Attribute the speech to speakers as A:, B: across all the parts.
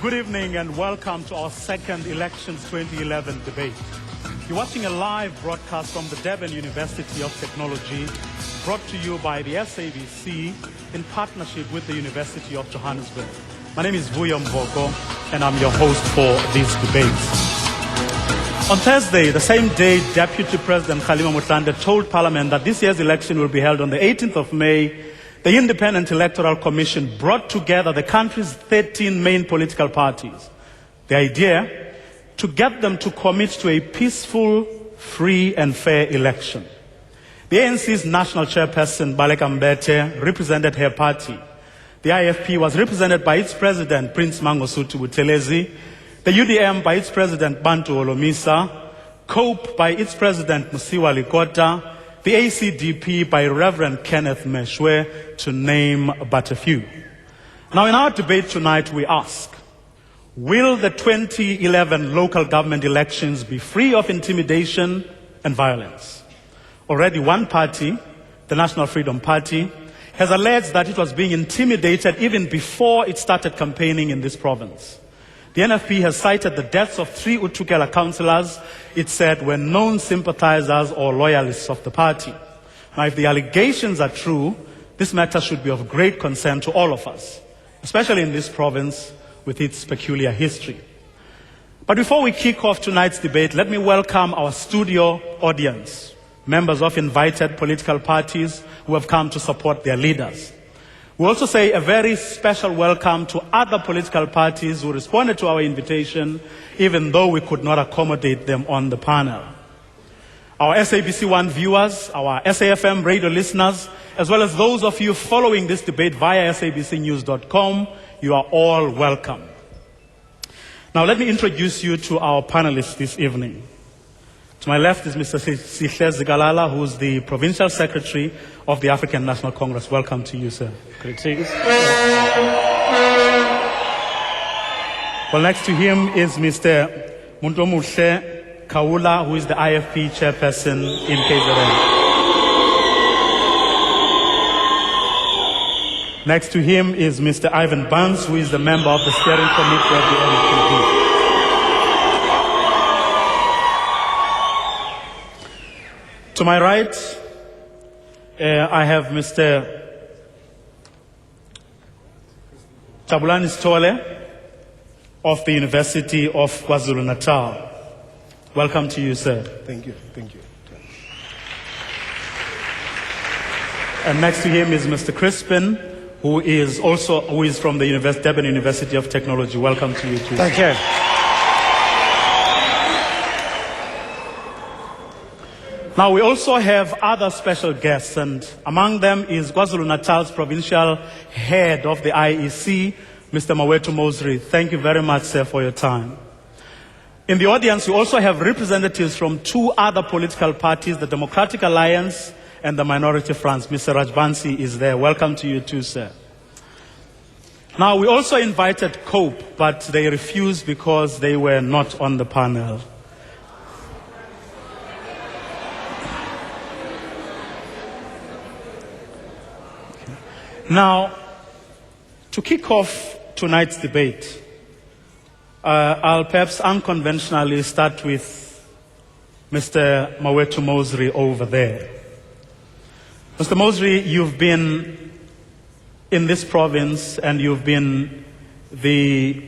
A: Good evening and welcome to our second Elections 2011 debate. You're watching a live broadcast from the Durban University of Technology, brought to you by the SABC in partnership with the University of Johannesburg. My name is Vuyo Mvoko and I'm your host for these debates. On Thursday, the same day, Deputy President Kgalema Motlanthe told Parliament that this year's election will be held on the 18th of May. The Independent Electoral Commission brought together the country's 13 main political parties. The idea, to get them to commit to a peaceful, free and fair election. The ANC's national chairperson, Baleka Mbete, represented her party. The IFP was represented by its president, Prince Mangosuthu Buthelezi, the UDM by its president, Bantu Holomisa, COPE by its president, Musiwa Likota, the ACDP by Reverend Kenneth Meshwe, to name but a few. Now in our debate tonight we ask, will the 2011 local government elections be free of intimidation and violence? Already one party, the National Freedom Party, has alleged that it was being intimidated even before it started campaigning in this province. The NFP has cited the deaths of 3 Utukela councillors, it said, were known sympathizers or loyalists of the party. Now, if the allegations are true, this matter should be of great concern to all of us, especially in this province with its peculiar history. But before we kick off tonight's debate, let me welcome our studio audience, members of invited political parties who have come to support their leaders. We also say a very special welcome to other political parties who responded to our invitation, even though we could not accommodate them on the panel. Our SABC1 viewers, our SAFM radio listeners, as well as those of you following this debate via sabcnews.com, you are all welcome. Now let me introduce you to our panelists this evening. To my left is Mr. Sihle Zikalala, who is the Provincial Secretary of the African National Congress. Welcome to you, sir. Greetings. Well, next to him is Mr. Muntomuhle Kaula, who is the IFP chairperson in KZN. Next to him is Mr. Ivan Barnes, who is the member of the steering committee of the NFP. To my right, I have Mr. Jabulani Sithole of the University of KwaZulu-Natal. Welcome to you, sir.
B: Thank you. Thank you.
A: And next to him is Mr. Crispin, who is from the Durban University of Technology. Welcome to you, too.
B: Thank you.
A: Now, we also have other special guests, and among them is KwaZulu-Natal's provincial head of the IEC, Mr. Mawethu Mosri. Thank you very much, sir, for your time. In the audience, we also have representatives from 2 other political parties, the Democratic Alliance and the Minority Front. Mr. Rajbansi is there. Welcome to you too, sir. Now, we also invited COPE, but they refused because they were not on the panel. Now, to kick off tonight's debate, I'll perhaps unconventionally start with Mr. Mawethu Mosri over there. Mr. Mosri, you've been in this province and you've been the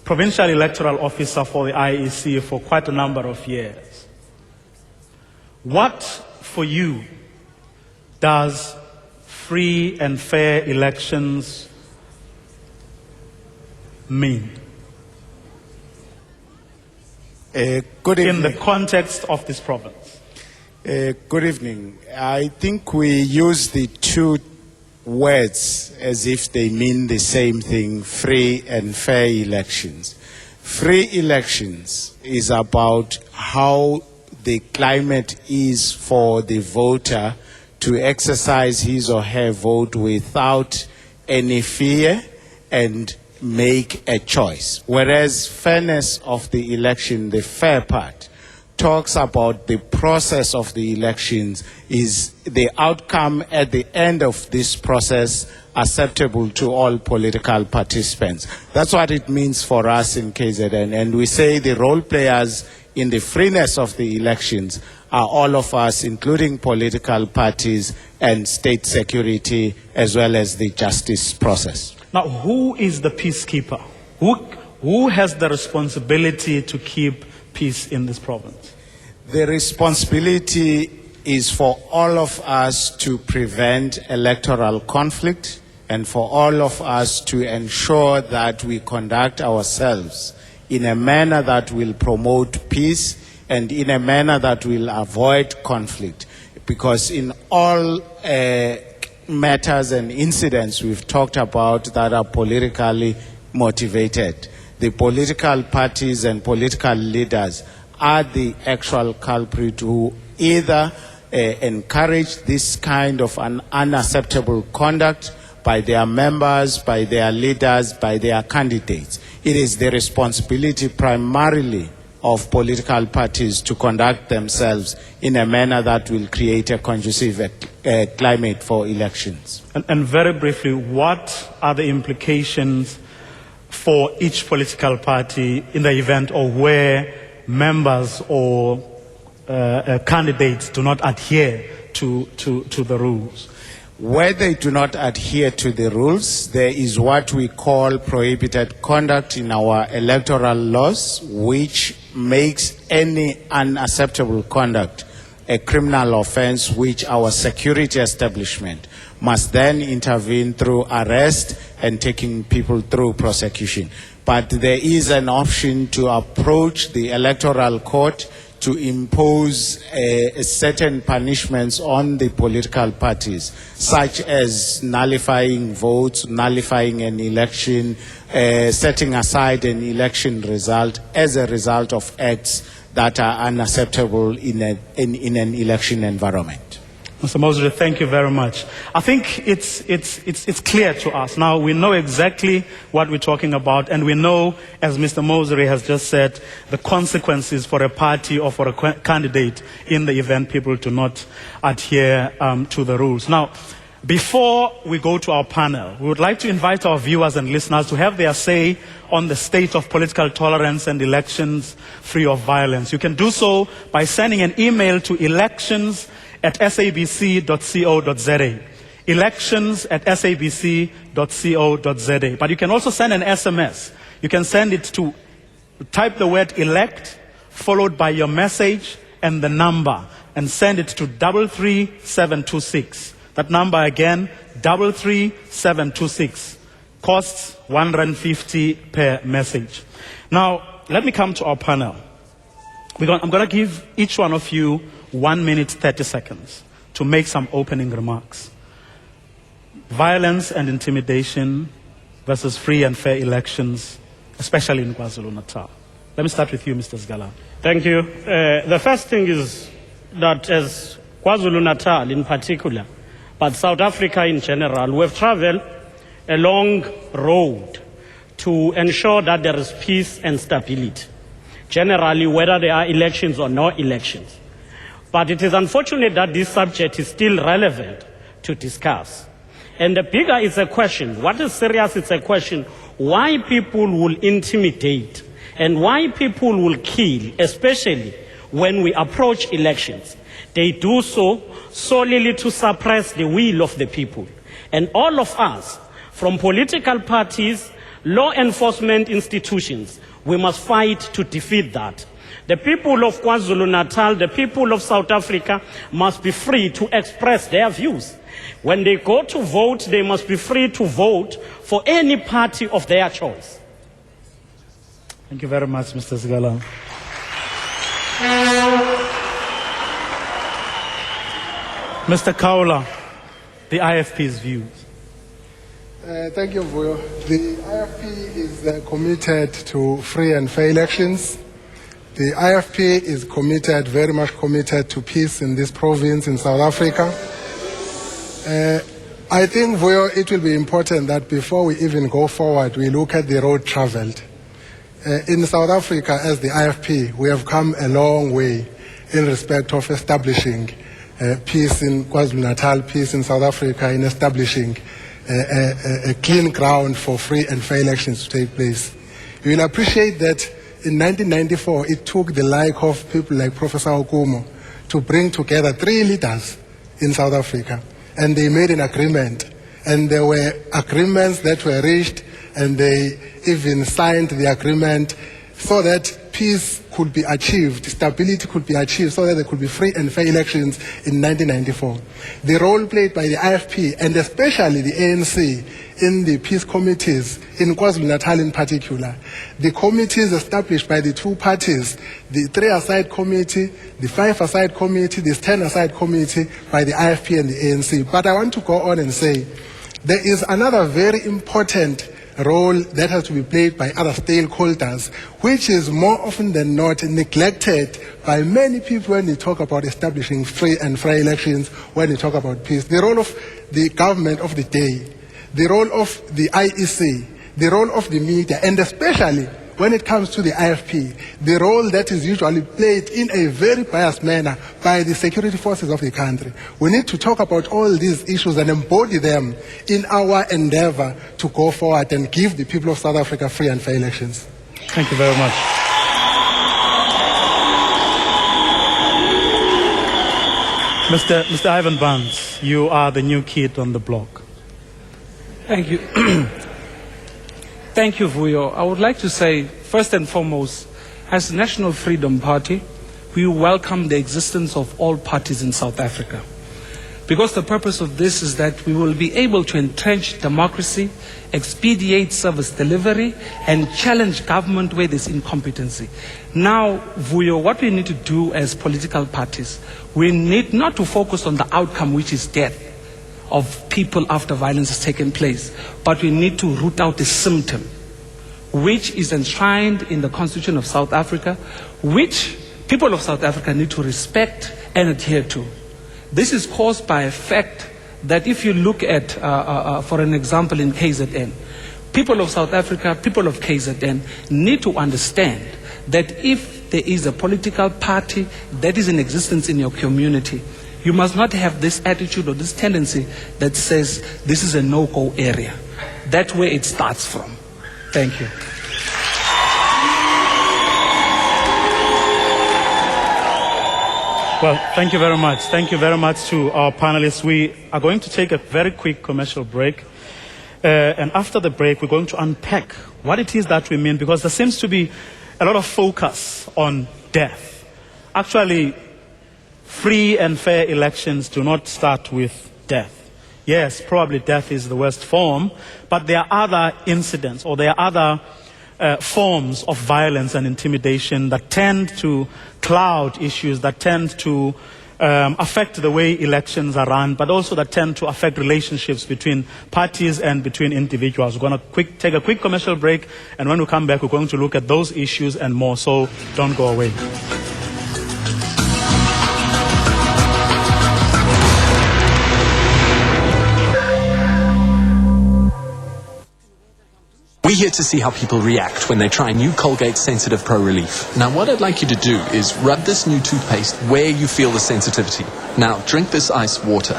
A: provincial electoral officer for the IEC for quite a number of years. What, for you, does free and fair elections mean?
B: Good evening.
A: In the context of this province.
B: Good evening. I think we use the 2 words as if they mean the same thing, free and fair elections. Free elections is about how the climate is for the voter to exercise his or her vote without any fear and make a choice. Whereas fairness of the election, the fair part, talks about the process of the elections. Is the outcome at the end of this process acceptable to all political participants? That's what it means for us in KZN. And we say the role players in the freeness of the elections are all of us, including political parties and state security, as well as the justice process.
A: Now, who is the peacekeeper? Who has the responsibility to keep peace in this province?
B: The responsibility is for all of us to prevent electoral conflict and for all of us to ensure that we conduct ourselves in a manner that will promote peace and in a manner that will avoid conflict. Because in all matters and incidents we've talked about that are politically motivated, the political parties and political leaders are the actual culprit who either encourage this kind of an unacceptable conduct by their members, by their leaders, by their candidates. It is the responsibility primarily of political parties to conduct themselves in a manner that will create a conducive climate for elections.
A: And very briefly, what are the implications for each political party in the event of where members or candidates do not adhere to the rules?
B: Where they do not adhere to the rules, there is what we call prohibited conduct in our electoral laws, which makes any unacceptable conduct a criminal offense, which our security establishment must then intervene through arrest and taking people through prosecution. But there is an option to approach the electoral court to impose certain punishments on the political parties, such as nullifying votes, nullifying an election, setting aside an election result as a result of acts that are unacceptable in an election environment.
A: Mr. Mosri, thank you very much. I think it's clear to us. Now, we know exactly what we're talking about, and we know, as Mr. Mosri has just said, the consequences for a party or for a candidate in the event people do not adhere to the rules. Now, before we go to our panel, we would like to invite our viewers and listeners to have their say on the state of political tolerance and elections free of violence. You can do so by sending an email to elections@sabc.co.za. elections@sabc.co.za. But you can also send an SMS. You can send it to, type the word elect, followed by your message and the number, and send it to 33726. That number again, 33726. Costs R1.50 per message. Now, let me come to our panel. I'm going to give each one of you 1 minute, 30 seconds to make some opening remarks. Violence and intimidation versus free and fair elections, especially in KwaZulu-Natal. Let me start with you, Mr. Sgalan.
C: Thank you. The first thing is that as KwaZulu-Natal in particular, but South Africa in general, we have traveled a long road to ensure that there is peace and stability, generally whether there are elections or no elections. But it is unfortunate that this subject is still relevant to discuss. And the bigger is a question, what is serious is a question, why people will intimidate and why people will kill, especially when we approach elections. They do so solely to suppress the will of the people. And all of us, from political parties, law enforcement institutions, we must fight to defeat that. The people of KwaZulu-Natal, the people of South Africa must be free to express their views. When they go to vote, they must be free to vote for any party of their choice.
A: Thank you very much, Mr. Sgalan. Mr. Kaula, the IFP's views.
D: Thank you, Vuyo. The IFP is committed to free and fair elections. The IFP is committed, very much committed to peace in this province in South Africa. I think, Vuyo, it will be important that before we even go forward, we look at the road traveled. In South Africa, as the IFP, we have come a long way in respect of establishing peace in KwaZulu-Natal, peace in South Africa, in establishing a clean ground for free and fair elections to take place. You will appreciate that in 1994, it took the like of people like Professor Okumo to bring together 3 leaders in South Africa, and they made an agreement. And there were agreements that were reached, and they even signed the agreement so that peace could be achieved, stability could be achieved, so that there could be free and fair elections in 1994. The role played by the IFP, and especially the ANC, in the peace committees, in KwaZulu-Natal in particular, the committees established by the 2 parties, the 3-a-side committee, the 5-a-side committee, the 10-a-side committee by the IFP and the ANC. But I want to go on and say, there is another very important role that has to be played by other stakeholders, which is more often than not neglected by many people when they talk about establishing free and fair elections, when they talk about peace. The role of the government of the day, the role of the IEC, the role of the media, and especially when it comes to the IFP, the role that is usually played in a very biased manner by the security forces of the country. We need to talk about all these issues and embody them in our endeavor to go forward and give the people of South Africa free and fair elections.
A: Thank you very much. Mr. Ivan Barnes, you are the new kid on the block.
E: Thank you. Thank you, Vuyo. I would like to say, first and foremost, as the National Freedom Party, we welcome the existence of all parties in South Africa. Because the purpose of this is that we will be able to entrench democracy, expedite service delivery, and challenge government where there's incompetency. Now, Vuyo, what we need to do as political parties, we need not to focus on the outcome, which is death of people after violence has taken place, but we need to root out the symptom, which is enshrined in the Constitution of South Africa, which people of South Africa need to respect and adhere to. This is caused by a fact that if you look at, for an example, in KZN, people of South Africa, people of KZN need to understand that if there is a political party that is in existence in your community, you must not have this attitude or this tendency that says this is a no-go area. That's where it starts from. Thank you.
A: Well, thank you very much. Thank you very much to our panelists. We are going to take a very quick commercial break. And after the break, we're going to unpack what it is that we mean, because there seems to be a lot of focus on death. Actually, free and fair elections do not start with death. Yes, probably death is the worst form, but there are other incidents or there are other forms of violence and intimidation that tend to cloud issues, that tend to affect the way elections are run, but also that tend to affect relationships between parties and between individuals. We're going to take a quick commercial break, and when we come back, we're going to look at those issues and more, so don't go away.
F: We're here to see how people react when they try new Colgate Sensitive Pro Relief. Now, what I'd like you to do is rub this new toothpaste where you feel the sensitivity. Now, drink this ice water.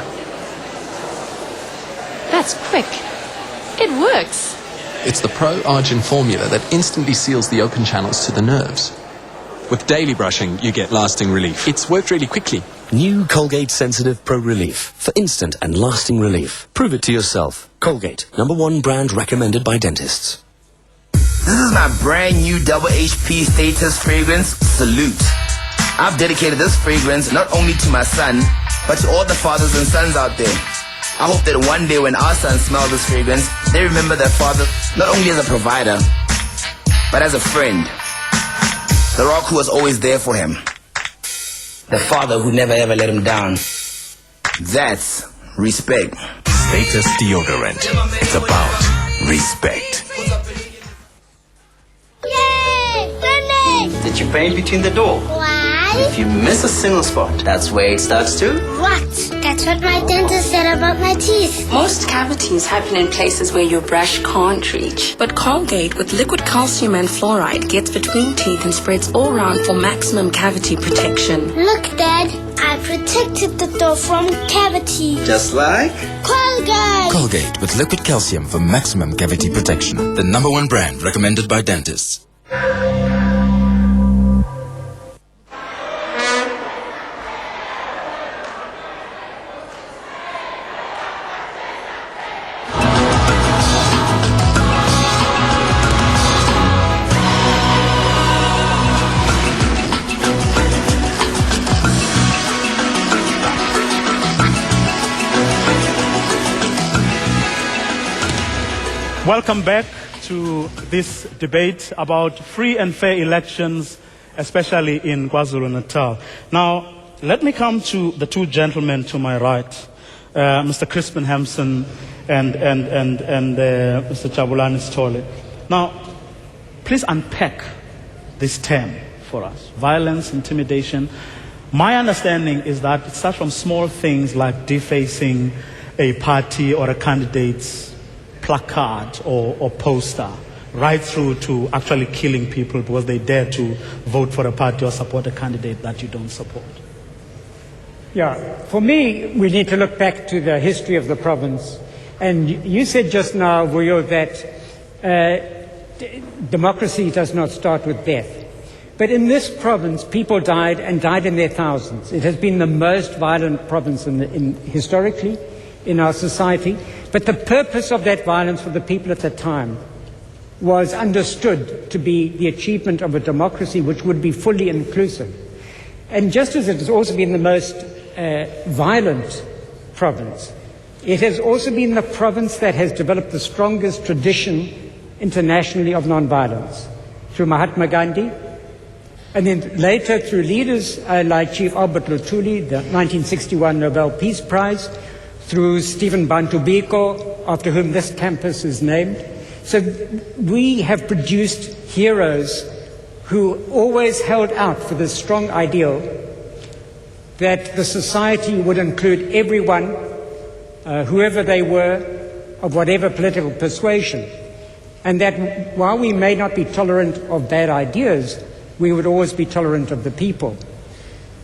G: That's quick. It works.
F: It's the Pro Argin formula that instantly seals the open channels to the nerves. With daily brushing, you get lasting relief. It's worked really quickly.
H: New Colgate Sensitive Pro Relief for instant and lasting relief. Prove it to yourself. Colgate, #1 brand recommended by dentists.
I: This is my brand new double HP Status fragrance, Salute. I've dedicated this fragrance not only to my son, but to all the fathers and sons out there. I hope that one day when our sons smell this fragrance, they remember their father not only as a provider, but as a friend. The rock who was always there for him. The father who never ever let him down. That's respect.
J: Status deodorant. It's about respect.
K: Yay! Finish!
L: Did you paint between the door?
K: 1, If you miss a single spot, that's where it starts too.
L: What? That's what my dentist said about my teeth.
M: Most cavities happen in places where your brush can't reach. But Colgate with liquid calcium and fluoride gets between teeth and spreads all around for maximum cavity protection.
L: Look, Dad, I protected the door from cavity.
K: Just like
L: Colgate.
J: Colgate with liquid calcium for maximum cavity protection. The #1 brand recommended by dentists.
A: Welcome back to this debate about free and fair elections, especially in KwaZulu-Natal. Now, let me come to the two gentlemen to my right, Mr. Crispin Hampson and Mr. Jabulani Sithole. Now, please unpack this term for us, violence, intimidation. My understanding is that it starts from small things like defacing a party or a candidate's placard or poster, right through to actually killing people because they dare to vote for a party or support a candidate that you don't support.
N: Yeah, for me, we need to look back to the history of the province. And you said just now, Vuyo, that democracy does not start with death. But in this province, people died and died in their thousands. It has been the most violent province historically in our society. But the purpose of that violence for the people at the time was understood to be the achievement of a democracy which would be fully inclusive. And just as it has also been the most violent province, it has also been the province that has developed the strongest tradition internationally of nonviolence, through Mahatma Gandhi, and then later through leaders like Chief Albert Luthuli, the 1961 Nobel Peace Prize, through Stephen Bantu Biko, after whom this campus is named. So we have produced heroes who always held out for this strong ideal that the society would include everyone, whoever they were, of whatever political persuasion, and that while we may not be tolerant of bad ideas, we would always be tolerant of the people.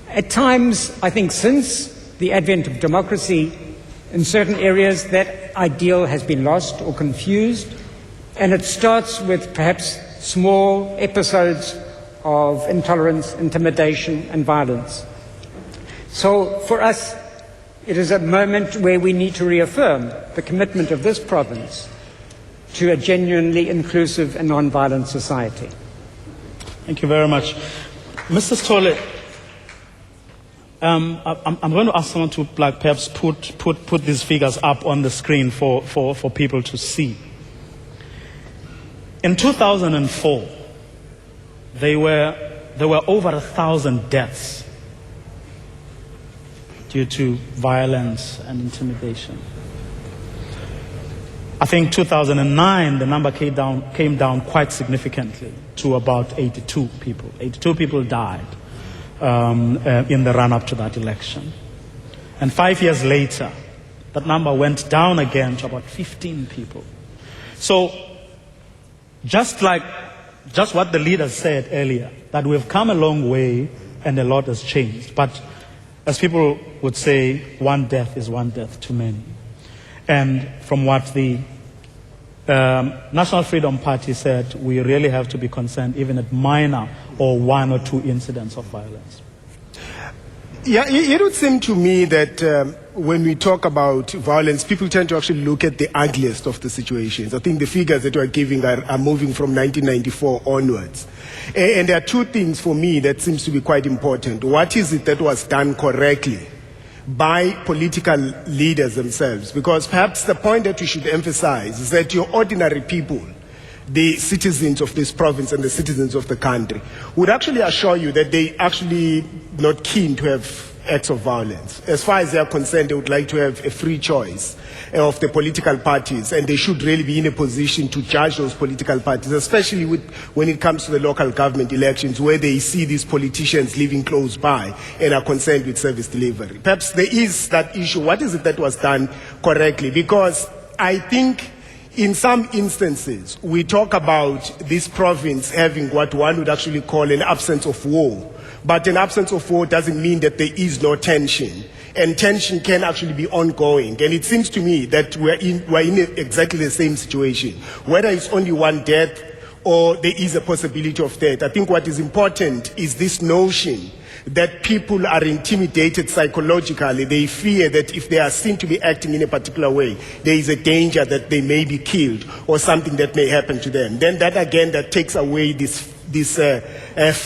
N: At times, I think since the advent of democracy, in certain areas, that ideal has been lost or confused, and it starts with perhaps small episodes of intolerance, intimidation, and violence. So for us, it is a moment where we need to reaffirm the commitment of this province to a genuinely inclusive and non-violent society.
A: Thank you very much. Mr. Sithole, I'm going to ask someone to perhaps put these figures up on the screen for people to see. In 2004, there were over 1,000 deaths due to violence and intimidation. I think 2009, the number came down quite significantly to about 82 people. 82 people died in the run-up to that election. And 5 years later, that number went down again to about 15 people. So, just what the leader said earlier, that we've come a long way and a lot has changed. But as people would say, one death is one death too many. And from what the National Freedom Party said, we really have to be concerned even at minor or one or two incidents of violence.
O: Yeah, it would seem to me that when we talk about violence, people tend to actually look at the ugliest of the situations. I think the figures that you are giving are moving from 1994 onwards. And there are two things for me that seems to be quite important. What is it that was done correctly by political leaders themselves? Because perhaps the point that we should emphasize is that your ordinary people, the citizens of this province and the citizens of the country, would actually assure you that they actually not keen to have acts of violence. As far as they are concerned, they would like to have a free choice of the political parties, and they should really be in a position to judge those political parties, especially when it comes to the local government elections, where they see these politicians living close by and are concerned with service delivery. Perhaps there is that issue. What is it that was done correctly? Because I think in some instances, we talk about this province having what one would actually call an absence of war. But an absence of war doesn't mean that there is no tension. And tension can actually be ongoing. And it seems to me that we're in exactly the same situation. Whether it's only one death or there is a possibility of death, I think what is important is this notion that people are intimidated psychologically. They fear that if they are seen to be acting in a particular way, there is a danger that they may be killed or something that may happen to them. Then that again, that takes away this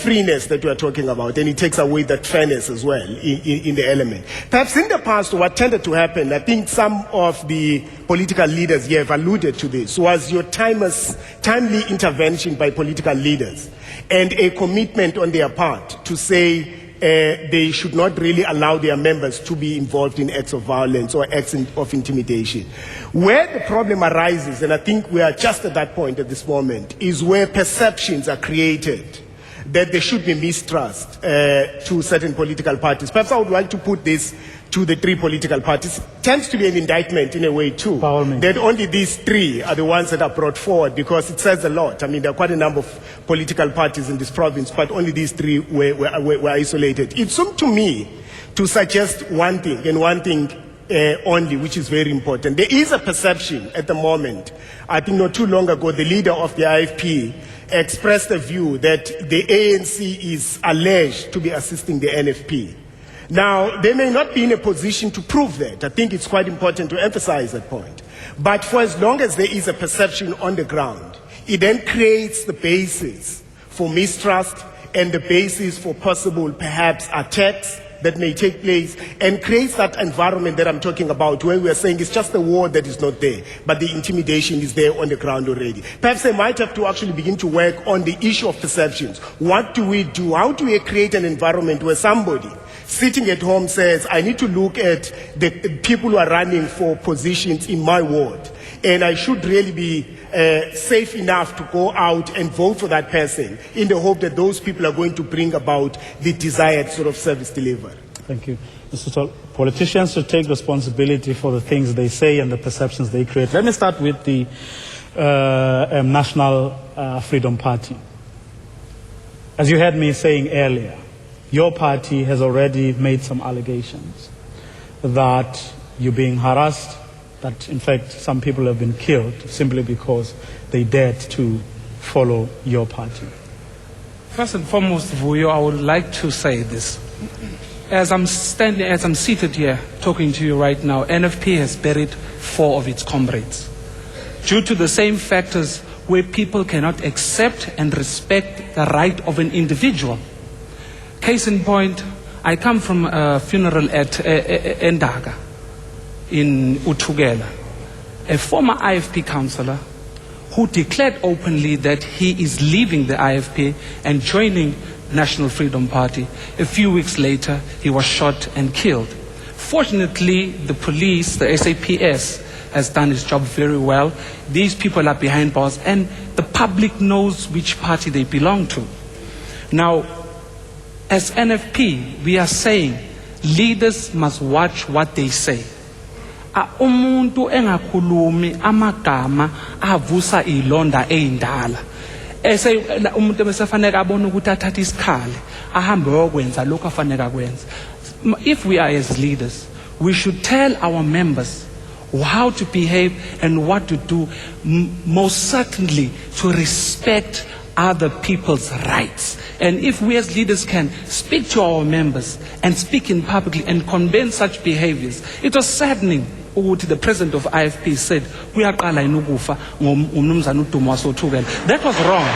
O: freeness that we are talking about, and it takes away that fairness as well in the element. Perhaps in the past, what tended to happen, I think some of the political leaders here have alluded to this, was your timely intervention by political leaders and a commitment on their part to say they should not really allow their members to be involved in acts of violence or acts of intimidation. Where the problem arises, and I think we are just at that point at this moment, is where perceptions are created that there should be mistrust to certain political parties. Perhaps I would like to put this to the three political parties. It tends to be an indictment in a way too, that only these three are the ones that are brought forward, because it says a lot. I mean, there are quite a number of political parties in this province, but only these three were isolated. It seemed to me to suggest one thing, and one thing only, which is very important. There is a perception at the moment. I think not too long ago, the leader of the IFP expressed a view that the ANC is alleged to be assisting the NFP. Now, they may not be in a position to prove that. I think it's quite important to emphasize that point. But for as long as there is a perception on the ground, it then creates the basis for mistrust and the basis for possible, perhaps, attacks that may take place, and creates that environment that I'm talking about, where we are saying it's just the war that is not there, but the intimidation is there on the ground already. Perhaps they might have to actually begin to work on the issue of perceptions. What do we do? How do we create an environment where somebody sitting at home says, I need to look at the people who are running for positions in my ward, and I should really be safe enough to go out and vote for that person in the hope that those people are going to bring about the desired sort of service delivery.
A: Thank you. Mr. Tol, politicians should take responsibility for the things they say and the perceptions they create. Let me start with the National Freedom Party. As you heard me saying earlier, your party has already made some allegations that you're being harassed, that in fact some people have been killed simply because they dared to follow your party.
E: First and foremost, Vuyo, I would like to say this. As I'm seated here talking to you right now, NFP has buried 4 of its comrades due to the same factors where people cannot accept and respect the right of an individual. Case in point, I come from a funeral at Endaga in Utugela, a former IFP councillor who declared openly that he is leaving the IFP and joining National Freedom Party. A few weeks later, he was shot and killed. Fortunately, the police, the SAPS, has done its job very well. These people are behind bars, and the public knows which party they belong to. Now, as NFP, we are saying leaders must watch what they say. Umuntu engakhulumi amagama avusa ilonda eindala. Umuntu besefanele abone ukuthi athathe isikhali ahambe yokwenza lokho afanele akwenza. If we are as leaders, we should tell our members how to behave and what to do, most certainly to respect other people's rights. And if we as leaders can speak to our members and speak in publicly and condemn such behaviors, it was saddening. The president of IFP said, that was wrong.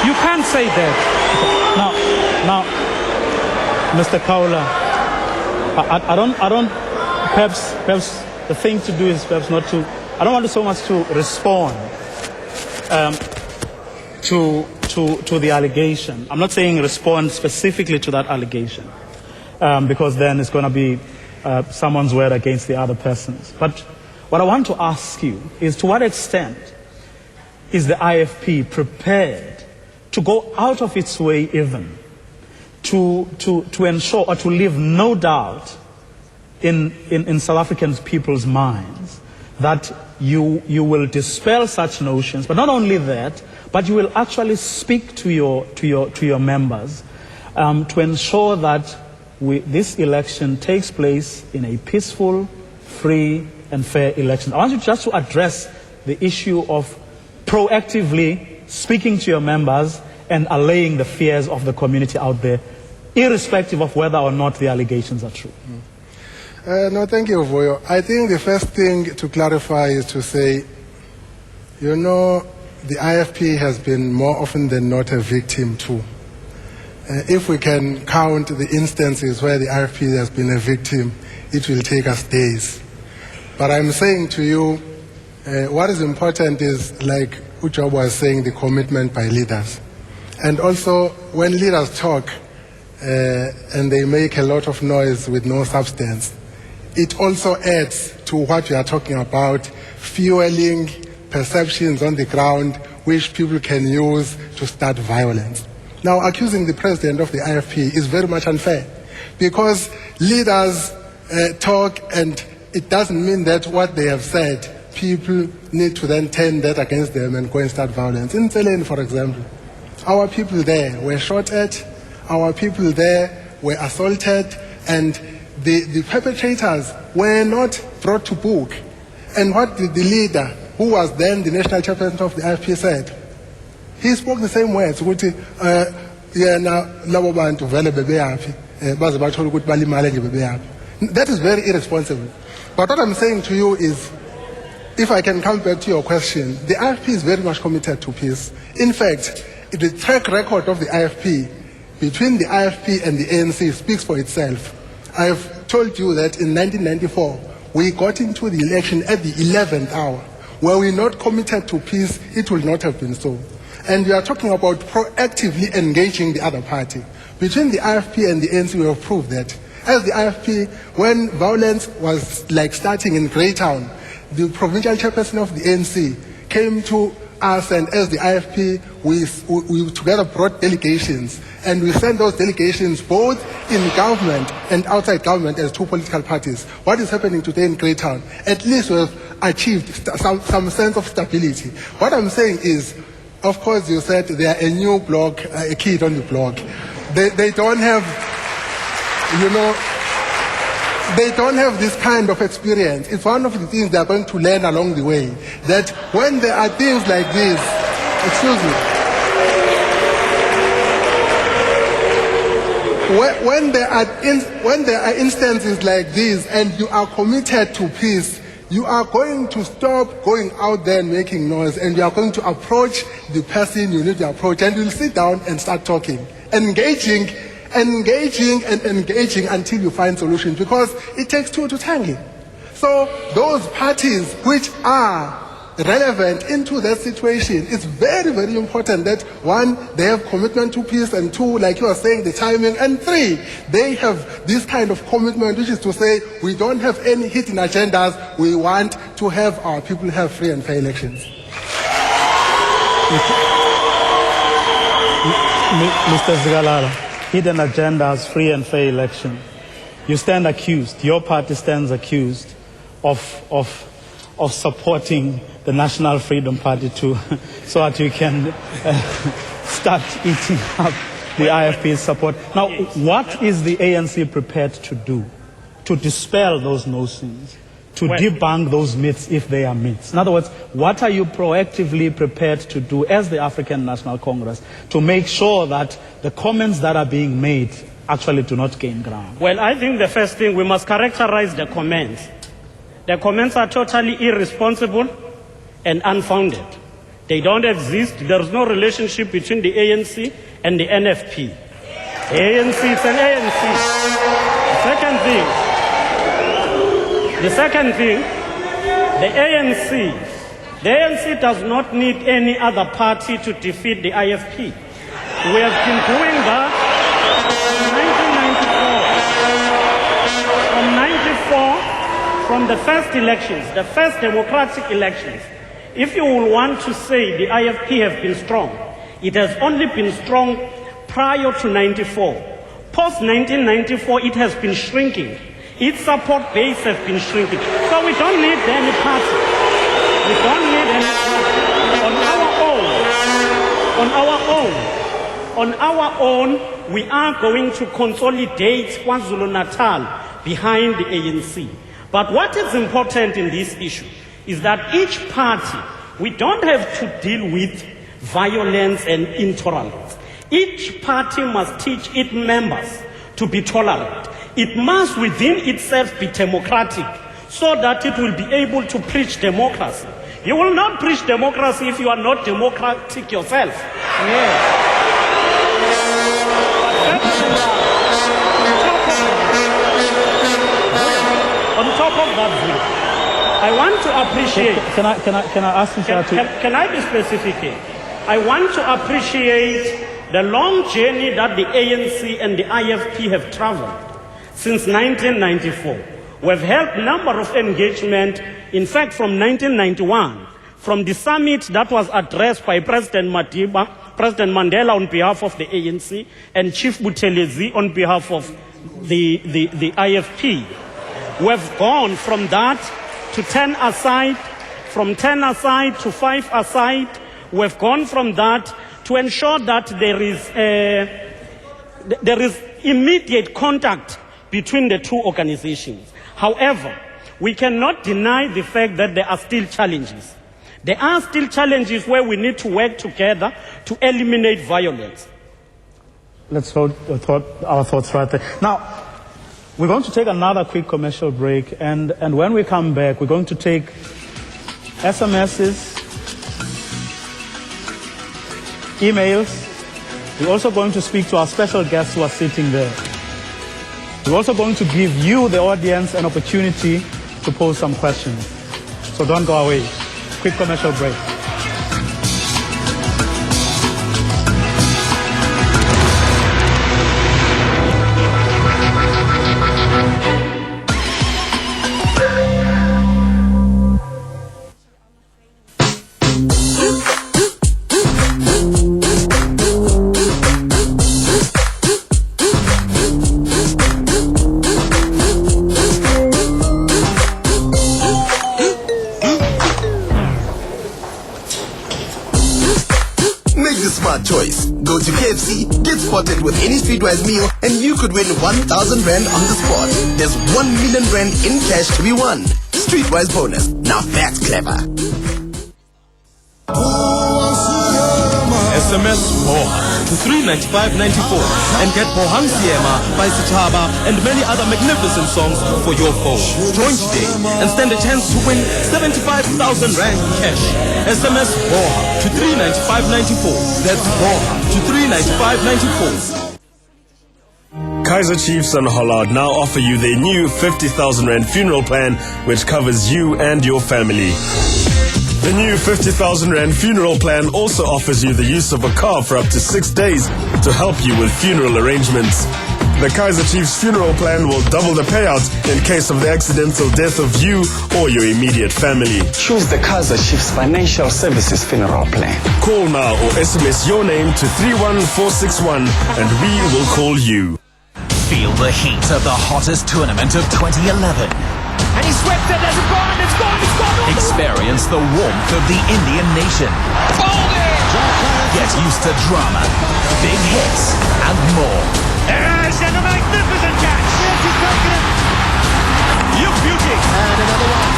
E: You can't say that.
A: Now, Mr. Kaula, I don't, perhaps the thing to do is perhaps not to, I don't want so much to respond to the allegation. I'm not saying respond specifically to that allegation. because then it's going to be someone's word against the other person's. But what I want to ask you is, to what extent is the IFP prepared to go out of its way even to ensure or to leave no doubt in South African people's minds that you will dispel such notions, but not only that, but you will actually speak to your members to ensure that this election takes place in a peaceful, free and fair election. I want you just to address the issue of proactively speaking to your members and allaying the fears of the community out there, irrespective of whether or not the allegations are true.
D: No, thank you, Vuyo. I think the first thing to clarify is to say, you know, the IFP has been more often than not a victim too. If we can count the instances where the IFP has been a victim, it will take us days. But I'm saying to you, what is important is, like Ujob was saying, the commitment by leaders. And also, when leaders talk and they make a lot of noise with no substance, it also adds to what we are talking about, fueling perceptions on the ground which people can use to start violence. Now, accusing the president of the IFP is very much unfair, because leaders talk, and it doesn't mean that what they have said, people need to then turn that against them and go and start violence. In Tseleni, for example, our people there were shot at, our people there were assaulted, and the perpetrators were not brought to book. And what did the leader, who was then the national chairperson of the IFP, said? He spoke the same words. That is very irresponsible. But what I'm saying to you is, if I can come back to your question, the IFP is very much committed to peace. In fact, the track record of the IFP, between the IFP and the ANC, speaks for itself. I have told you that in 1994, we got into the election at the 11th hour. Were we not committed to peace, it would not have been so. And we are talking about proactively engaging the other party. Between the IFP and the ANC, we have proved that. As the IFP, when violence was like starting in Greytown, the provincial chairperson of the ANC came to us, and as the IFP, we together brought delegations, and we sent those delegations both in government and outside government as two political parties. What is happening today in Greytown? At least we have achieved some sense of stability. What I'm saying is, of course, you said they are a new bloc, a kid on the block. They don't have, you know, they don't have this kind of experience. It's one of the things they are going to learn along the way. That when there are things like this, excuse me, when there are instances like this and you are committed to peace, you are going to stop going out there and making noise, and you are going to approach the person you need to approach, and you'll sit down and start talking, engaging until you find solutions, because it takes two to tango. So those parties which are relevant into that situation, it's very, very important that, one, they have commitment to peace, and two, like you are saying, the timing, and three, they have this kind of commitment, which is to say, we don't have any hidden agendas, we want to have our people have free and fair elections.
A: Mr. Zikalala, hidden agendas, free and fair election. You stand accused, your party stands accused of supporting the National Freedom Party so that you can start eating up the IFP's support. Now, what is the ANC prepared to do to dispel those notions, to debunk those myths if they are myths? In other words, what are you proactively prepared to do as the African National Congress to make sure that the comments that are being made actually do not gain ground?
C: Well, I think the first thing, we must characterize the comments. The comments are totally irresponsible and unfounded. They don't exist. There is no relationship between the ANC and the NFP. The ANC is an ANC. The second thing, the ANC does not need any other party to defeat the IFP. We have been doing that since 1994. from the first elections, the first democratic elections, if you will want to say the IFP have been strong, it has only been strong prior to 94. Post-1994, it has been shrinking. Its support base has been shrinking. So we don't need any party. We don't need any party. On our own, we are going to consolidate KwaZulu-Natal behind the ANC. But what is important in this issue is that each party, we don't have to deal with violence and intolerance. Each party must teach its members to be tolerant. It must within itself be democratic so that it will be able to preach democracy. You will not preach democracy if you are not democratic yourself. Yes. On top of that, I want to appreciate.
A: Can I ask you to?
C: Can I be specific here? I want to appreciate the long journey that the ANC and the IFP have traveled since 1994. We've held a number of engagement, in fact, from 1991, from the summit that was addressed by President Madiba, President Mandela on behalf of the ANC, and Chief Buthelezi on behalf of the IFP. We've gone from that to 10 aside, from 10 aside to 5 aside. We've gone from that to ensure that there is immediate contact between the two organizations. However, we cannot deny the fact that there are still challenges. There are still challenges where we need to work together to eliminate violence.
A: Let's hold our thoughts right there. Now, we're going to take another quick commercial break, and when we come back, we're going to take SMSs, emails. We're also going to speak to our special guests who are sitting there. We're also going to give you, the audience, an opportunity to pose some questions. So don't go away. Quick commercial break.
P: Get spotted with any Streetwise meal and you could win 1,000 Rand on the spot. There's 1 million Rand in cash to be won. Streetwise bonus. Now that's clever.
Q: SMS Bohan to 395.94 and get Bohan Siema by Sitaba and many other magnificent songs for your phone. Join today and stand a chance to win 75,000 Rand cash. SMS Bohan to 395.94. That's Bohan to 395.94.
R: Kaiser Chiefs and Hollard now offer you their new 50,000 Rand funeral plan, which covers you and your family. The new 50,000 Rand funeral plan also offers you the use of a car for up to 6 days to help you with funeral arrangements. The Kaiser Chiefs funeral plan will double the payout in case of the accidental death of you or your immediate family.
S: Choose the Kaiser Chiefs Financial Services funeral plan.
R: Call now or SMS your name to 31461 and we will call you.
T: Feel the heat of the hottest tournament of 2011.
U: And he swept it, there's a gone, it's gone, it's gone!
T: Experience the warmth of the Indian nation. Get used to drama, big hits, and more.
U: Yes, and a magnificent catch! Yes, he's taken it! You beauty! And another one.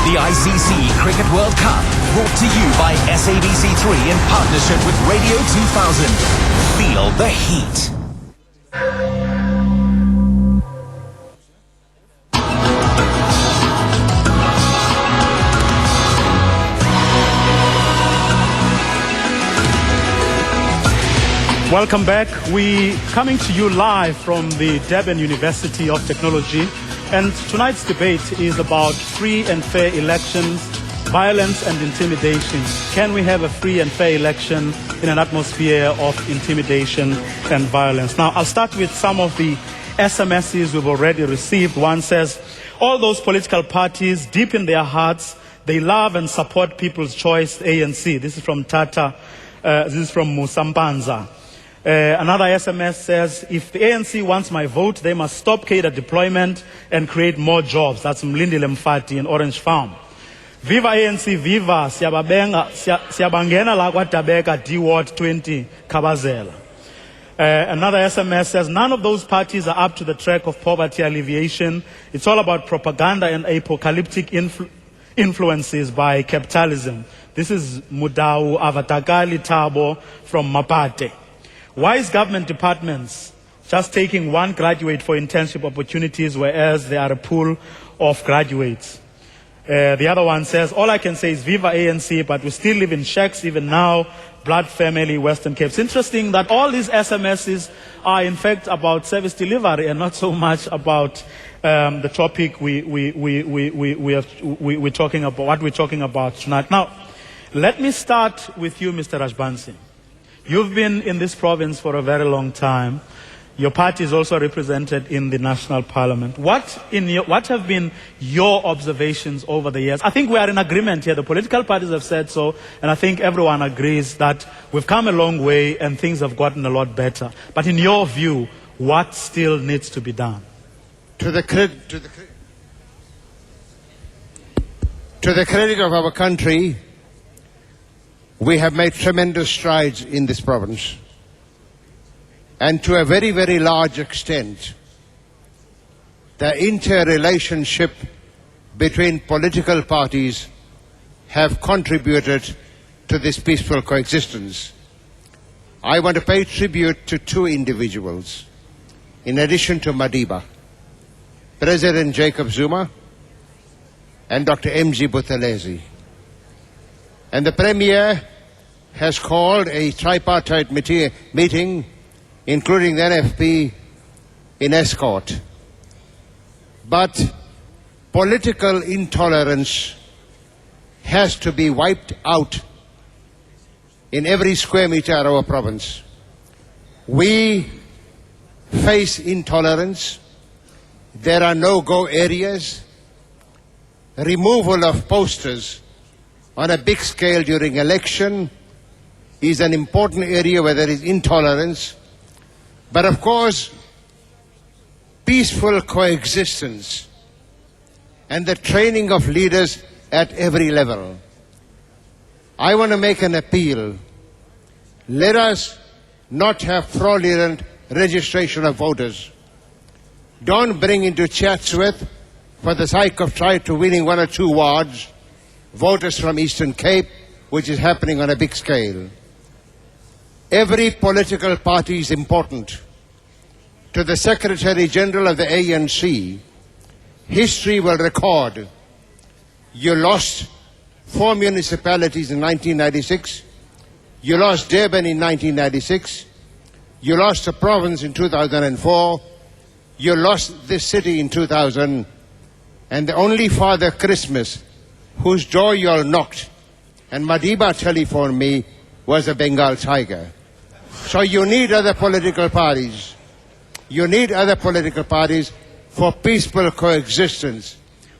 T: The ICC Cricket World Cup, brought to you by SABC3 in partnership with Radio 2000. Feel the heat.
A: Welcome back. We're coming to you live from the Durban University of Technology, and tonight's debate is about free and fair elections, violence and intimidation. Can we have a free and fair election in an atmosphere of intimidation and violence? Now, I'll start with some of the SMSs we've already received. One says, all those political parties, deep in their hearts, they love and support People's Choice, ANC. This is from Tata. This is from Musampanza. Another SMS says, if the ANC wants my vote, they must stop cadre deployment and create more jobs. That's Mlindile Mfati in Orange Farm. Viva ANC, viva, siyabangena la kwa Tabeka, D-Ward 20, Kabazela. Another SMS says, none of those parties are up to the track of poverty alleviation. It's all about propaganda and apocalyptic influences by capitalism. This is Mudau Avatakali Tabo from Mapate. Why is government departments just taking one graduate for internship opportunities, whereas there are a pool of graduates? The other one says, all I can say is viva ANC, but we still live in shacks even now, Blood Family, Western Cape. It's interesting that all these SMSs are in fact about service delivery and not so much about the topic we're talking about, what we're talking about tonight. Now, let me start with you, Mr. Rajbansi. You've been in this province for a very long time. Your party is also represented in the National Parliament. What have been your observations over the years? I think we are in agreement here. The political parties have said so, and I think everyone agrees that we've come a long way and things have gotten a lot better. But in your view, what still needs to be done?
B: To the credit of our country, we have made tremendous strides in this province. And to a very, very large extent, the interrelationship between political parties have contributed to this peaceful coexistence. I want to pay tribute to two individuals, in addition to Madiba, President Jacob Zuma and Dr. M.G. Buthelezi. And the Premier has called a tripartite meeting, including the NFP, in Escort. But political intolerance has to be wiped out in every square meter of our province. We face intolerance. There are no-go areas. Removal of posters on a big scale during election is an important area where there is intolerance. But of course, peaceful coexistence and the training of leaders at every level. I want to make an appeal. Let us not have fraudulent registration of voters. Don't bring into Chatsworth, for the sake of trying to winning one or two wards, voters from Eastern Cape, which is happening on a big scale. Every political party is important. To the Secretary General of the ANC, history will record you lost 4 municipalities in 1996, you lost Durban in 1996, you lost a province in 2004, you lost this city in 2000, and the only Father Christmas whose door you all knocked and Madiba telephoned me was a Bengal tiger. So you need other political parties. You need other political parties for peaceful coexistence.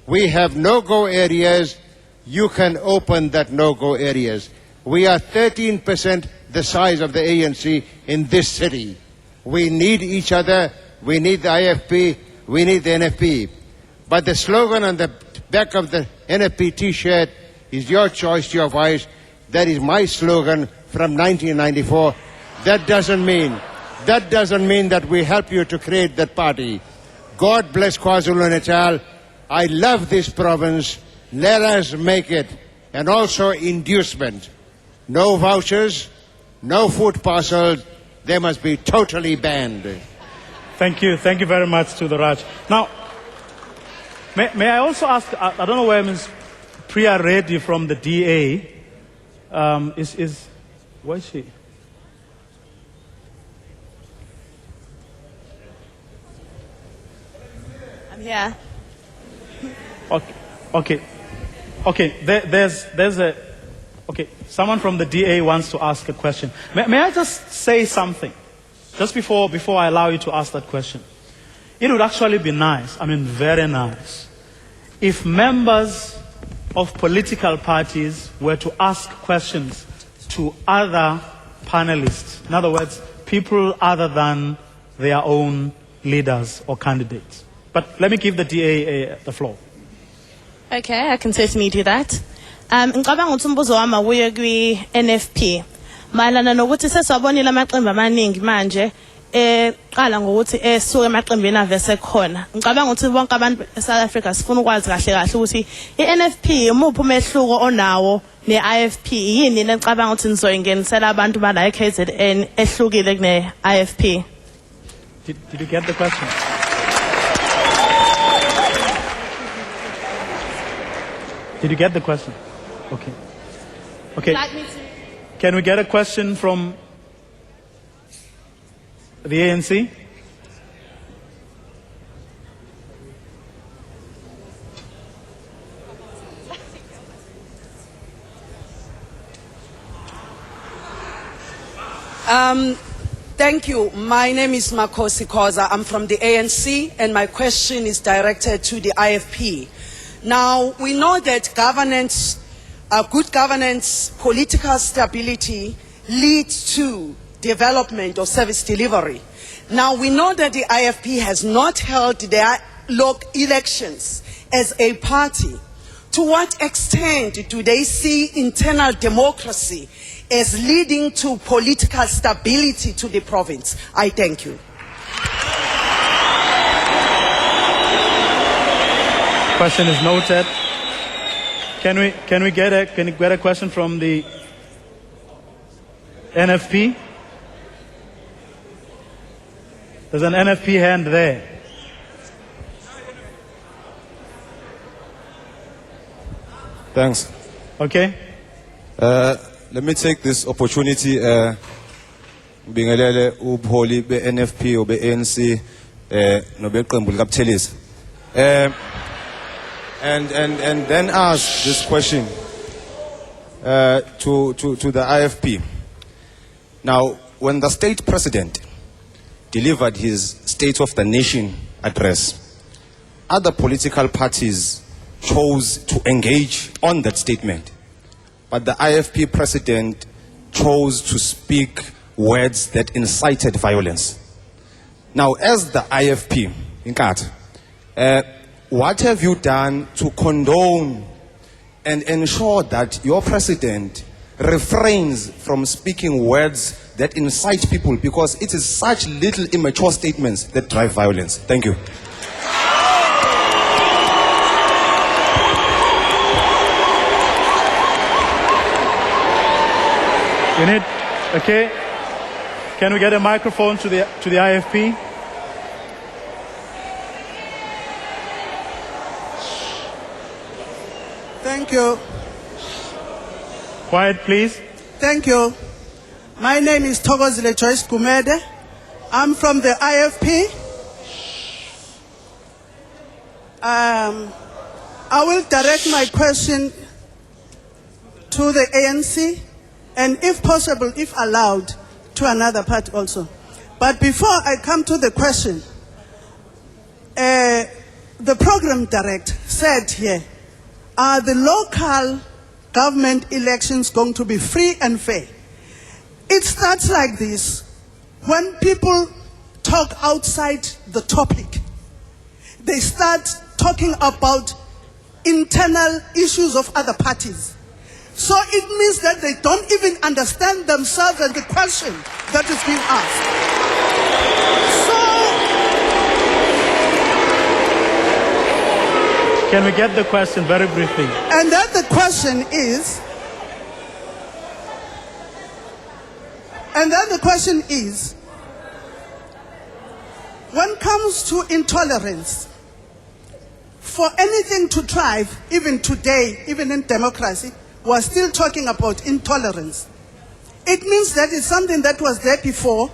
B: We have no-go areas. You can open that no-go areas. We are 13% the size of the ANC in this city. We need each other. We need the IFP. We need the NFP. But the slogan on the back of the NFP T-shirt is your choice, your voice. That is my slogan from 1994. That doesn't mean that we help you to create that party. God bless KwaZulu-Natal. I love this province. Let us make it. And also inducement. No vouchers, no food parcels. They must be totally banned.
A: Thank you. Thank you very much to the Raj. Now, may I also ask, I don't know where Ms. Priya Reddy from the DA where is she?
V: I'm here.
A: Okay. There's a. Okay, someone from the DA wants to ask a question. May I just say something, just before I allow you to ask that question? it would actually be nice, I mean very nice, if members of political parties were to ask questions to other panelists. In other words, people other than their own leaders or candidates. But let me give the DA the floor.
G: Okay, I can certainly do that. Ngicabanga ukuthi umbuzo wami uye kwi-NFP. Mayelana nokuthi sesabonile amaqembu amaningi manje qala ngokuthi esuke emaqembini avese khona. Ngicabanga ukuthi bonke abantu eSouth Africa sifuna ukwazi kahle kahle ukuthi iNFP umuphi umehluko onawo neIFP yini lecabanga ukuthi nizoyingenisela abantu bala eKZN ehlukile kune-IFP.
A: Did you get the question? Did you get the question? Okay. Okay. Can we get a question from the ANC?
V: Thank you. My name is Makosi Khoza. I'm from the ANC, and my question is directed to the IFP. Now, we know that governance, good governance, political stability leads to development or service delivery. Now, we know that the IFP has not held their local elections as a party. To what extent do they see internal democracy as leading to political stability to the province? I thank you.
A: Question is noted. Can we get a question from the NFP? There's an NFP hand there.
W: Thanks.
A: Okay.
W: Let me take this opportunity bingelele ubuholi be-NFP or be-ANC nobeqembu likaButhelezi. And then ask this question to the IFP. Now, when the state president delivered his State of the Nation address, other political parties chose to engage on that statement. But the IFP president chose to speak words that incited violence. Now, as the IFP, Inkatha, what have you done to condone and ensure that your president refrains from speaking words that incite people, because it is such little immature statements that drive violence? Thank you.
A: Okay. Can we get a microphone to the IFP?
X: Thank you.
A: Quiet, please.
X: Thank you. My name is Thokozile Joyce Gumede. I'm from the IFP. I will direct my question to the ANC, and if possible, if allowed, to another party also. But before I come to the question, the program director said here, are the local government elections going to be free and fair? It starts like this. When people talk outside the topic, they start talking about internal issues of other parties. So it means that they don't even understand themselves and the question that is being asked.
A: Can we get the question very briefly?
X: And then the question is, when it comes to intolerance, for anything to thrive, even today, even in democracy, we're still talking about intolerance. It means that it's something that was there before,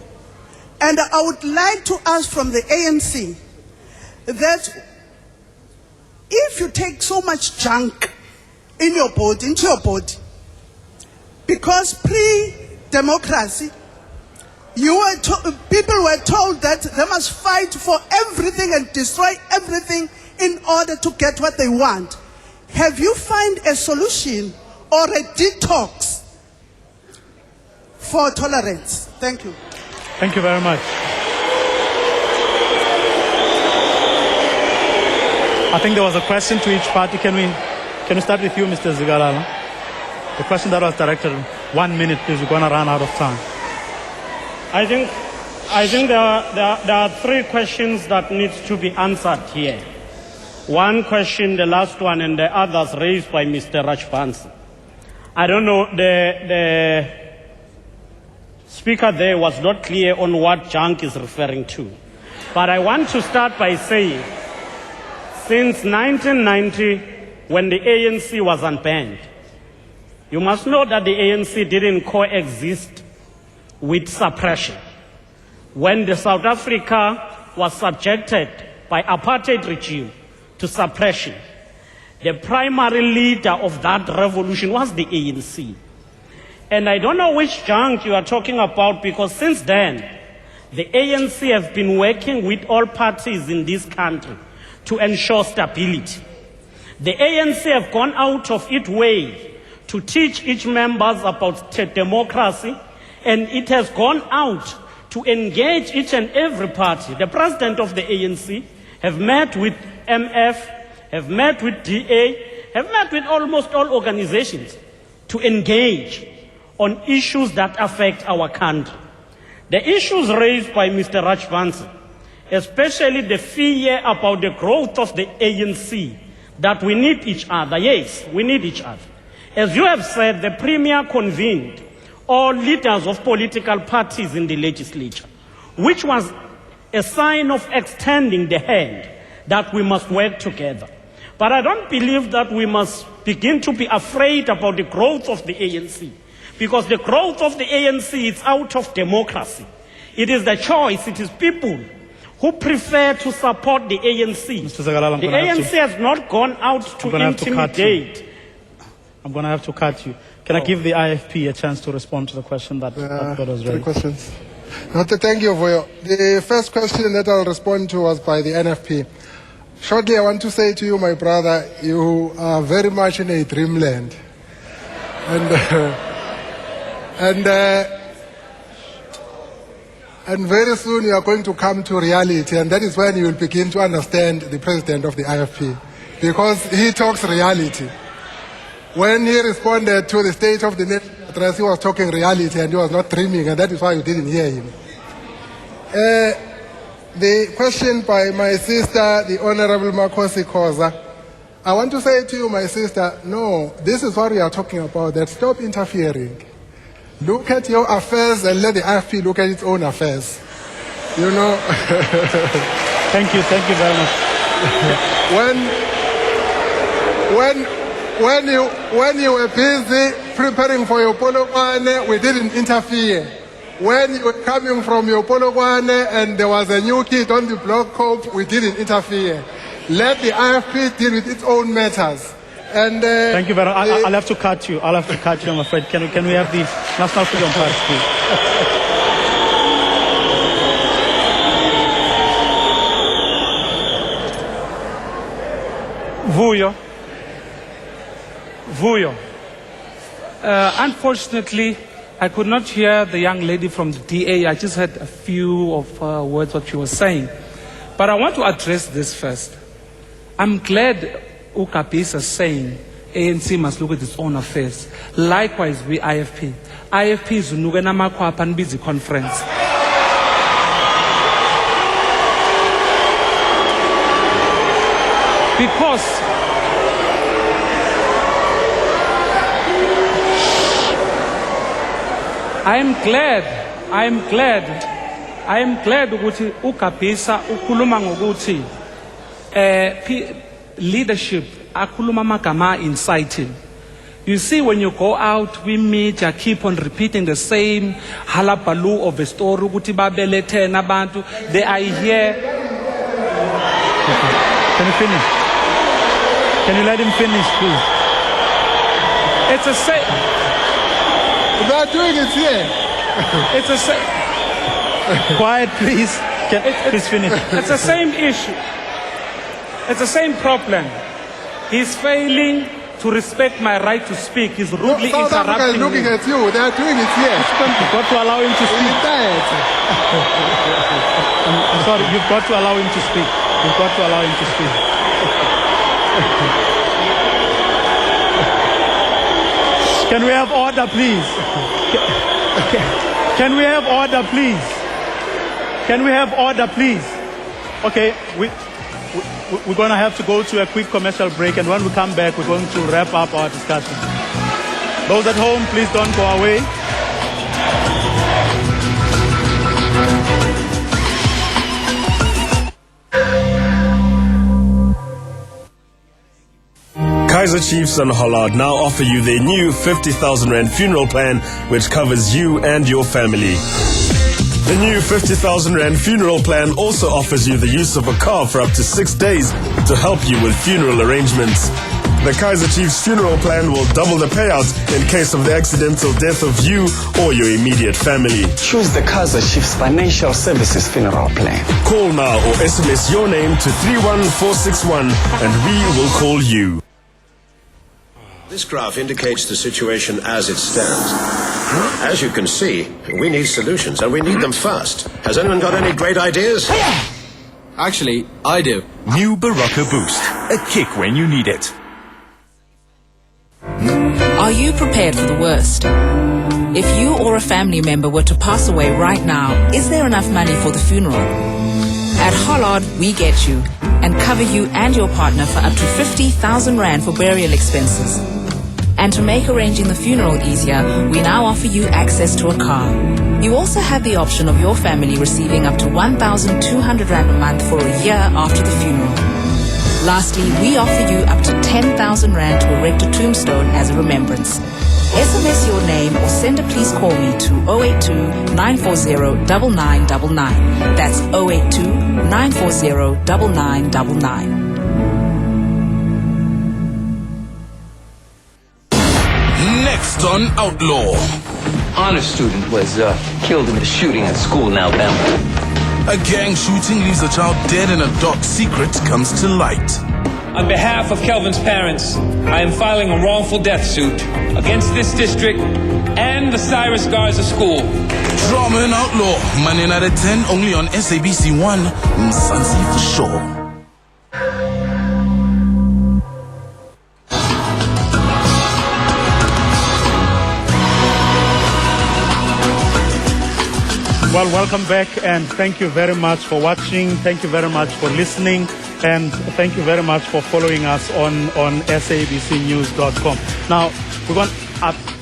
X: and I would like to ask from the ANC that if you take so much junk in your body, into your body, because pre-democracy, People were told that they must fight for everything and destroy everything in order to get what they want. Have you found a solution or a detox for tolerance? Thank you.
A: Thank you very much. I think there was a question to each party. Can we start with you, Mr. Zigalala? The question that was directed, 1 minute, please. We're going to run out of time.
C: I think there are three questions that need to be answered here. One question, the last one, and the others raised by Mr. Rajbansi. I don't know, the speaker there was not clear on what junk is referring to. But I want to start by saying, since 1990, when the ANC was unbanned, you must know that the ANC didn't coexist with suppression. When the South Africa was subjected by apartheid regime to suppression, the primary leader of that revolution was the ANC. And I don't know which junk you are talking about, because since then, the ANC have been working with all parties in this country to ensure stability. The ANC have gone out of its way to teach each members about democracy, and it has gone out to engage each and every party. The president of the ANC have met with MF, have met with DA, have met with almost all organizations to engage on issues that affect our country. The issues raised by Mr. Rajbansi, especially the fear about the growth of the ANC, that we need each other. Yes, we need each other. As you have said, the Premier convened all leaders of political parties in the legislature, which was a sign of extending the hand that we must work together. But I don't believe that we must begin to be afraid about the growth of the ANC, because the growth of the ANC is out of democracy. It is the choice, it is people who prefer to support the ANC.
A: Mr. Zagalala,
C: the ANC has not gone out to intimidate.
A: I'm going to have to cut you. Can I give the IFP a chance to respond to the question that was raised?
D: Three questions. Thank you, Vuyo. The first question that I'll respond to was by the NFP. Shortly, I want to say to you, my brother, you are very much in a dreamland. And very soon you are going to come to reality, and that is when you will begin to understand the president of the IFP, because he talks reality. When he responded to the State of the Nation address, he was talking reality and he was not dreaming, and that is why you didn't hear him. The question by my sister, the Honorable Makosi Khoza, I want to say to you, my sister, no, this is what we are talking about, that stop interfering. Look at your affairs and let the IFP look at its own affairs. You know.
A: Thank you very much.
D: When you were busy preparing for your Polokwane, we didn't interfere. When you were coming from your Polokwane and there was a new kid on the block cope, we didn't interfere. Let the IFP deal with its own matters. And
A: thank you very much. I'll have to cut you. I'm afraid. Can we have the National Freedom Party, please?
E: Vuyo. Unfortunately, I could not hear the young lady from the DA. I just heard a few of words what she was saying. But I want to address this first. I'm glad Ukapisa is saying ANC must look at its own affairs. Likewise, we IFP. IFP is Nugena Makwapan busy conference. Because I am glad ukuthi uKapisa ukhuluma ngokuthi leadership akhuluma amagama inciting. You see, when you go out, we meet, you keep on repeating the same halabaloo of a story ukuthi babelethe nabantu. They are here.
A: Can you finish? Can you let him finish, please?
E: It's a say.
D: We are doing it here.
E: It's a say.
A: Quiet, please. Please finish.
E: It's the same issue. It's the same problem. He's failing to respect my right to speak. He's rudely
D: South Africa is
E: interrupting
D: looking
E: me.
D: at you. They are doing it here.
A: You've got to allow him to speak. I'm sorry, you've got to allow him to speak. You've got to allow him to speak. Can we have order, please? Can we have order, please? Can we have order, please? Okay, we're going to have to go to a quick commercial break, and when we come back, we're going to wrap up our discussion. Those at home, please don't go away.
R: Kaiser Chiefs and Hollard now offer you their new 50,000 Rand funeral plan, which covers you and your family. The new 50,000 Rand funeral plan also offers you the use of a car for up to 6 days to help you with funeral arrangements. The Kaiser Chiefs funeral plan will double the payout in case of the accidental death of you or your immediate family.
S: Choose the Kaiser Chiefs Financial Services Funeral Plan.
R: Call now or SMS your name to 31461 and we will call you.
F: This graph indicates the situation as it stands. As you can see, we need solutions, and we need them fast. Has anyone got any great ideas?
J: Actually, I do.
T: New Baraka Boost. A kick when you need it.
H: Are you prepared for the worst? If you or a family member were to pass away right now, is there enough money for the funeral? At Hollard, we get you and cover you and your partner for up to 50,000 Rand for burial expenses. And to make arranging the funeral easier, we now offer you access to a car. You also have the option of your family receiving up to 1,200 Rand a month for a year after the funeral. Lastly, we offer you up to 10,000 Rand to erect a tombstone as a remembrance. SMS your name or send a please call me to 082 940 9999. That's 082 940 9999.
T: Next on Outlaw.
I: Honor student was killed in the shooting at school in Alabama.
T: A gang shooting leaves a child dead and a dark secret comes to light.
M: On behalf of Kelvin's parents, I am filing a wrongful death suit against this district and the Cyrus Garza School.
T: Drama and Outlaw, Monday night at 10, only on SABC 1, Mzansi for sure.
A: Well, welcome back, and thank you very much for watching. Thank you very much for listening, and thank you very much for following us on sabcnews.com. Now,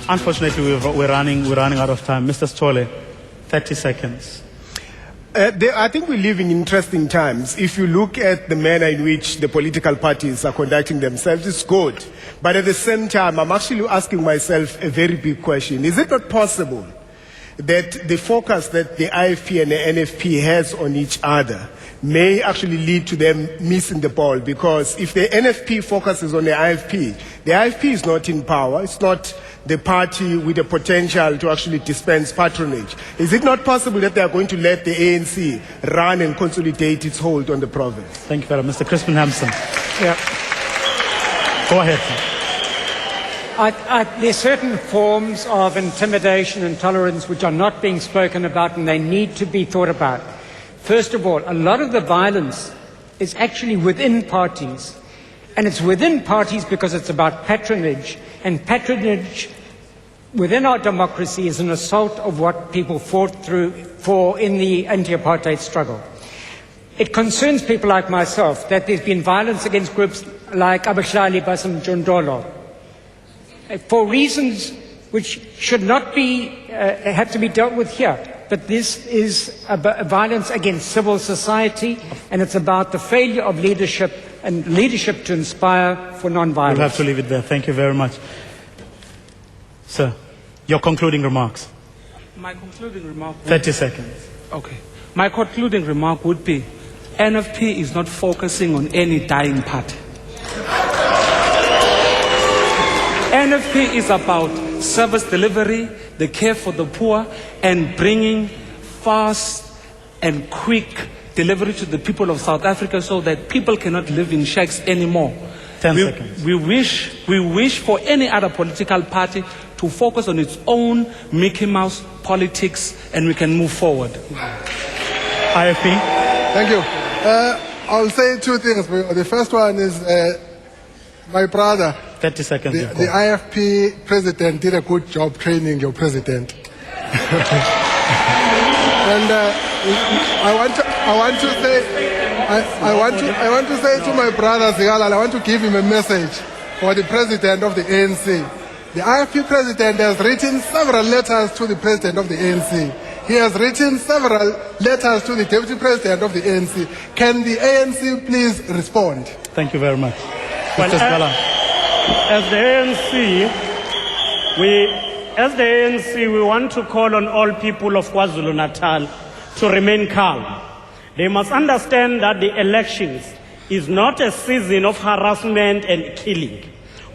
A: unfortunately, we're running out of time. Mr. Stolle, 30 seconds.
O: I think we live in interesting times. If you look at the manner in which the political parties are conducting themselves, it's good. But at the same time, I'm actually asking myself a very big question. Is it not possible that the focus that the IFP and the NFP has on each other may actually lead to them missing the ball? Because if the NFP focuses on the IFP is not in power. It's not the party with the potential to actually dispense patronage. Is it not possible that they are going to let the ANC run and consolidate its hold on the province?
A: Thank you very much. Mr. Crispin Hampson. Yeah. Go ahead, sir.
N: There are certain forms of intimidation and tolerance which are not being spoken about, and they need to be thought about. First of all, a lot of the violence is actually within parties. And it's within parties because it's about patronage. And patronage within our democracy is an assault of what people fought for in the anti-apartheid struggle. It concerns people like myself that there's been violence against groups like Abahlali Basamjondolo, for reasons which should not be, have to be dealt with here. But this is a violence against civil society, and it's about the failure of leadership and leadership to inspire for non-violence.
A: We'll have to leave it there. Thank you very much. Sir, your concluding remarks.
E: My concluding remark would
A: 30 seconds.
E: Okay. My concluding remark would be, NFP is not focusing on any dying party. NFP is about service delivery, the care for the poor, and bringing fast and quick delivery to the people of South Africa so that people cannot live in shacks anymore.
A: 10 seconds.
E: We wish for any other political party to focus on its own Mickey Mouse politics, and we can move forward.
A: IFP.
D: Thank you. I'll say two things. The first one is my brother.
A: 30 seconds.
D: The IFP president did a good job training your president. And I want to say to my brother Zigala, I want to give him a message for the president of the ANC. The IFP president has written several letters to the president of the ANC. He has written several letters to the deputy president of the ANC. Can the ANC please respond?
A: Thank you very much.
C: Well,
A: Mr. Scala.
C: As the ANC, we want to call on all people of KwaZulu-Natal to remain calm. They must understand that the elections is not a season of harassment and killing.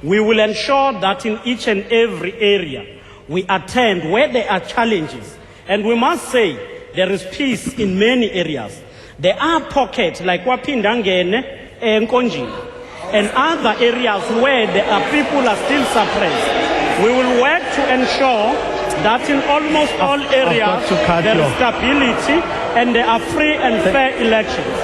C: We will ensure that in each and every area we attend where there are challenges. And we must say there is peace in many areas. There are pockets like Wapindangene and Konji and other areas where there are people are still suppressed. We will work to ensure that in almost all areas there is stability and there are free and fair elections.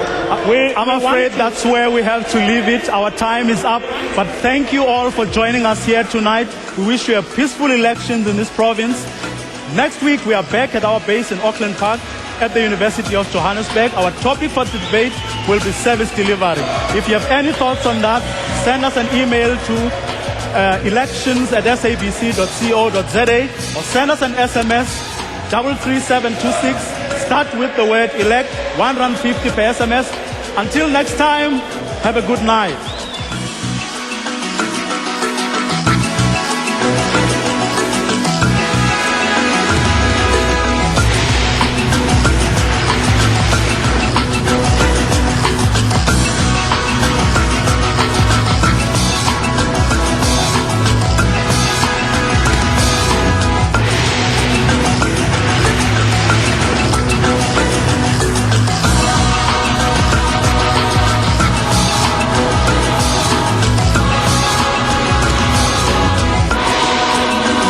A: I'm afraid that's where we have to leave it. Our time is up. But thank you all for joining us here tonight. We wish you a peaceful elections in this province. Next week we are back at our base in Auckland Park at the University of Johannesburg. Our topic for the debate will be service delivery. If you have any thoughts on that, send us an email to elections@sabc.co.za or send us an SMS 33726. Start with the word elect, R1.50 per SMS. Until next time, have a good night.